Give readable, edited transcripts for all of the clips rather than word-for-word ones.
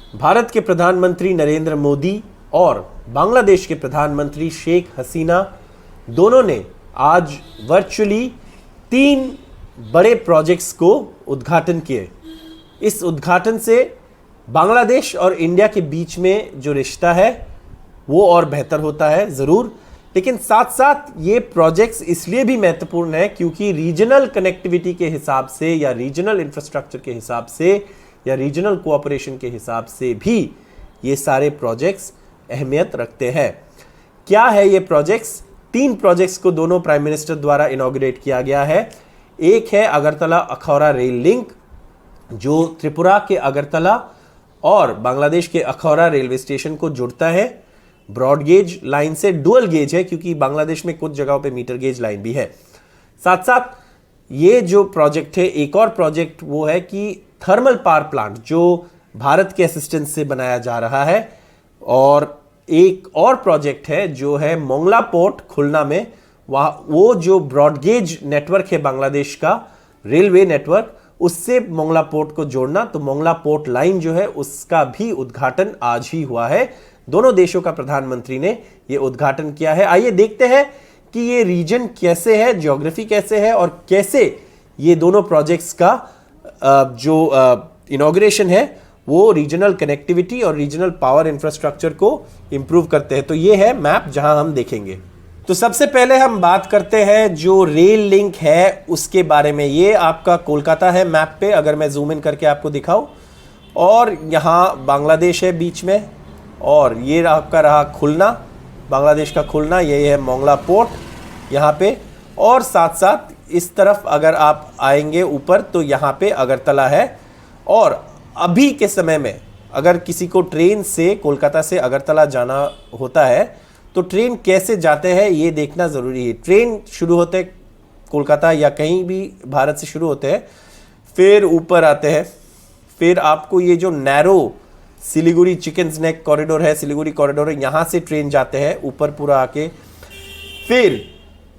भारत के प्रधानमंत्री नरेंद्र मोदी और बांग्लादेश के प्रधानमंत्री शेख हसीना दोनों ने आज वर्चुअली 3 बड़े प्रोजेक्ट्स को उद्घाटन किए। इस उद्घाटन से बांग्लादेश और इंडिया के बीच में जो रिश्ता है वो और बेहतर होता है ज़रूर, लेकिन साथ साथ ये प्रोजेक्ट्स इसलिए भी महत्वपूर्ण है क्योंकि रीजनल कनेक्टिविटी के हिसाब से या रीजनल इंफ्रास्ट्रक्चर के हिसाब से या रीजनल कोऑपरेशन के हिसाब से भी ये सारे प्रोजेक्ट्स अहमियत रखते हैं। क्या है ये प्रोजेक्ट्स? 3 प्रोजेक्ट्स को दोनों प्राइम मिनिस्टर द्वारा इनॉग्रेट किया गया है। एक है अगरतला अखौरा रेल लिंक, जो त्रिपुरा के अगरतला और बांग्लादेश के अखौरा रेलवे स्टेशन को जुड़ता है। ब्रॉड गेज लाइन से डुअल गेज है क्योंकि बांग्लादेश में कुछ जगहों पे मीटर गेज लाइन भी है। साथ साथ ये जो प्रोजेक्ट है, एक और प्रोजेक्ट वो है कि थर्मल पावर प्लांट जो भारत के असिस्टेंस से बनाया जा रहा है, और एक और प्रोजेक्ट है जो है मोंगला पोर्ट खुलना में, वो जो ब्रॉड गेज नेटवर्क है बांग्लादेश का रेलवे नेटवर्क, उससे मोंगला पोर्ट को जोड़ना। तो मोंगला पोर्ट लाइन जो है उसका भी उद्घाटन आज ही हुआ है। दोनों देशों का प्रधानमंत्री ने यह उद्घाटन किया है। आइए देखते हैं कि ये रीजन कैसे है, ज्योग्राफी कैसे है और कैसे ये दोनों प्रोजेक्ट्स का जो इनॉग्रेशन है वो रीजनल कनेक्टिविटी और रीजनल पावर इंफ्रास्ट्रक्चर को इंप्रूव करते हैं। तो ये है मैप जहां हम देखेंगे। तो सबसे पहले हम बात करते हैं जो रेल लिंक है उसके बारे में। ये आपका कोलकाता है मैप पे, अगर मैं जूम इन करके आपको दिखाऊं, और यहाँ बांग्लादेश है बीच में, और ये आपका रहा खुलना, बांग्लादेश का खुलना, ये है मोंगला पोर्ट यहाँ पे, और साथ साथ इस तरफ अगर आप आएंगे ऊपर तो यहाँ पे अगरतला है। और अभी के समय में अगर किसी को ट्रेन से कोलकाता से अगरतला जाना होता है तो ट्रेन कैसे जाते हैं ये देखना ज़रूरी है। ट्रेन शुरू होते हैं कोलकाता या कहीं भी भारत से शुरू होते हैं, फिर ऊपर आते हैं, फिर आपको ये जो नैरो सिलीगुड़ी चिकन्स नेक कॉरिडोर है, सिलीगुड़ी कॉरिडोर है, यहाँ से ट्रेन जाते हैं ऊपर पूरा आके, फिर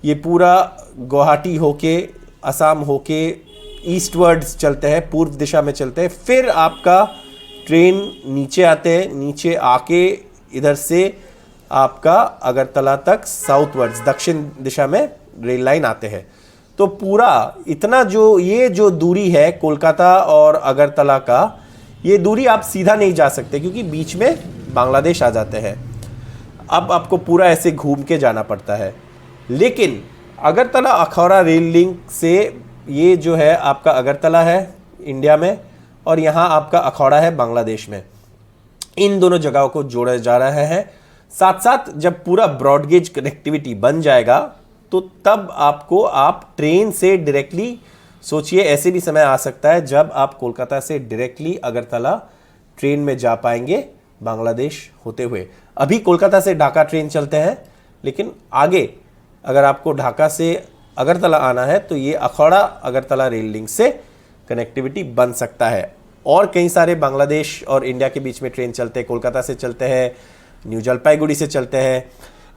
ये पूरा गुवाहाटी होके असम होके ईस्टवर्ड्स चलते हैं, पूर्व दिशा में चलते हैं, फिर आपका ट्रेन नीचे आते हैं, नीचे आके इधर से आपका अगरतला तक साउथवर्ड्स दक्षिण दिशा में रेल लाइन आते हैं। तो पूरा इतना ये जो दूरी है कोलकाता और अगरतला का, ये दूरी आप सीधा नहीं जा सकते क्योंकि बीच में बांग्लादेश आ जाते हैं। अब आपको पूरा ऐसे घूम के जाना पड़ता है। लेकिन अगरतला अखौरा रेल लिंक से ये जो है आपका अगरतला है इंडिया में और यहाँ आपका अखौरा है बांग्लादेश में, इन दोनों जगहों को जोड़ा जा रहा है। साथ साथ जब पूरा ब्रॉडगेज कनेक्टिविटी बन जाएगा तो तब आप ट्रेन से डायरेक्टली, सोचिए ऐसे भी समय आ सकता है जब आप कोलकाता से डायरेक्टली अगरतला ट्रेन में जा पाएंगे बांग्लादेश होते हुए। अभी कोलकाता से ढाका ट्रेन चलते हैं, लेकिन आगे अगर आपको ढाका से अगरतला आना है तो ये अखौरा अगरतला रेल लिंक से कनेक्टिविटी बन सकता है। और कई सारे बांग्लादेश और इंडिया के बीच में ट्रेन चलते हैं, कोलकाता से चलते हैं, न्यू जलपाईगुड़ी से चलते हैं।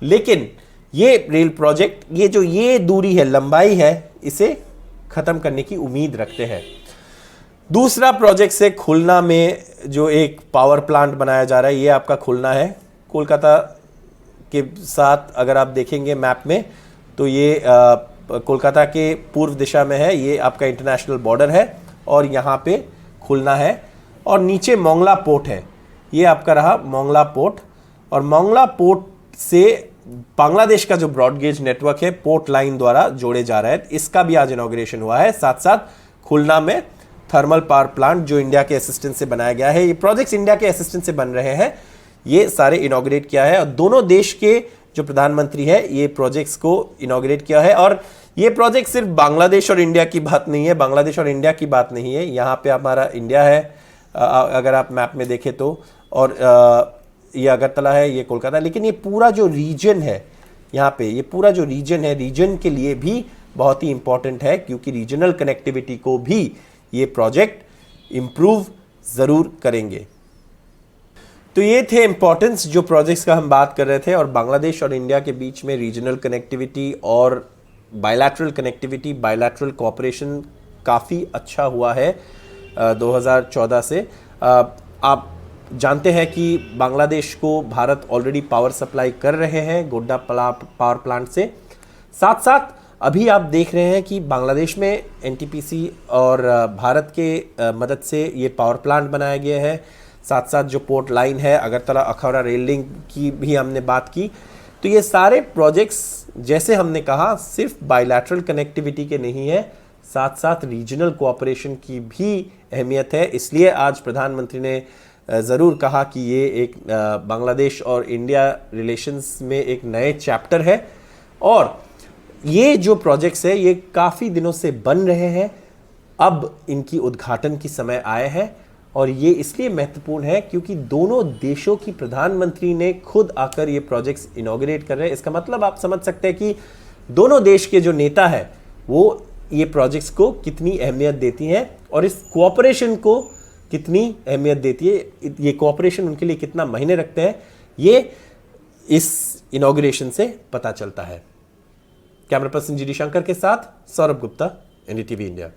लेकिन ये रेल प्रोजेक्ट, ये दूरी है, लंबाई है, इसे ख़त्म करने की उम्मीद रखते हैं। दूसरा प्रोजेक्ट से खुलना में जो एक पावर प्लांट बनाया जा रहा है, ये आपका खुलना है। कोलकाता के साथ अगर आप देखेंगे मैप में तो ये कोलकाता के पूर्व दिशा में है, ये आपका इंटरनेशनल बॉर्डर है और यहाँ पे खुलना है। और नीचे मोंगला पोर्ट है, ये आपका रहा मोंगला पोर्ट। और मोंगला पोर्ट से बांग्लादेश का जो ब्रॉडगेज नेटवर्क है पोर्ट लाइन द्वारा जोड़े जा रहा है, इसका भी आज इनॉग्रेशन हुआ है। साथ साथ खुलना में थर्मल पावर प्लांट जो इंडिया के असिस्टेंस से बनाया गया है, ये प्रोजेक्ट्स इंडिया के असिस्टेंस से बन रहे हैं, ये सारे इनॉग्रेट किया है। और दोनों देश के जो प्रधानमंत्री है ये प्रोजेक्ट्स को इनॉग्रेट किया है। और ये प्रोजेक्ट सिर्फ बांग्लादेश और इंडिया की बात नहीं है, बांग्लादेश और इंडिया की बात नहीं है, यहाँ पे हमारा इंडिया है अगर आप मैप में देखें तो, और ये अगरतला है, ये कोलकाता। लेकिन ये पूरा जो रीजन है यहाँ पे, ये पूरा जो रीजन है, रीजन के लिए भी बहुत ही इंपॉर्टेंट है क्योंकि रीजनल कनेक्टिविटी को भी ये प्रोजेक्ट इम्प्रूव ज़रूर करेंगे। तो ये थे इंपॉर्टेंस जो प्रोजेक्ट्स का हम बात कर रहे थे। और बांग्लादेश और इंडिया के बीच में रीजनल कनेक्टिविटी और बायलैटरल कनेक्टिविटी, बायलैटरल कोऑपरेशन काफ़ी अच्छा हुआ है 2014 से। आप जानते हैं कि बांग्लादेश को भारत ऑलरेडी पावर सप्लाई कर रहे हैं गोड्डा पावर प्लांट से। साथ साथ अभी आप देख रहे हैं कि बांग्लादेश में एनटीपीसी और भारत के मदद से ये पावर प्लांट बनाया गया है। साथ साथ जो पोर्ट लाइन है अगरतला अखौरा रेल लिंक की भी हमने बात की। तो ये सारे प्रोजेक्ट्स जैसे हमने कहा सिर्फ बायलैटरल कनेक्टिविटी के नहीं है, साथ साथ रीजनल कोऑपरेशन की भी अहमियत है। इसलिए आज प्रधानमंत्री ने ज़रूर कहा कि ये एक बांग्लादेश और इंडिया रिलेशंस में एक नए चैप्टर है और ये जो प्रोजेक्ट्स है ये काफ़ी दिनों से बन रहे हैं, अब इनकी उद्घाटन की समय आया है। और ये इसलिए महत्वपूर्ण है क्योंकि दोनों देशों की प्रधानमंत्री ने खुद आकर ये प्रोजेक्ट्स इनॉग्रेट कर रहे हैं। इसका मतलब आप समझ सकते हैं कि दोनों देश के जो नेता है वो ये प्रोजेक्ट्स को कितनी अहमियत देती हैं और इस कोऑपरेशन को कितनी अहमियत देती है, ये कोऑपरेशन उनके लिए कितना मायने रखते हैं, ये इस इनॉग्रेशन से पता चलता है। Camera person G D Shankar के साथ सौरभ गुप्ता, एनडीटीवी इंडिया।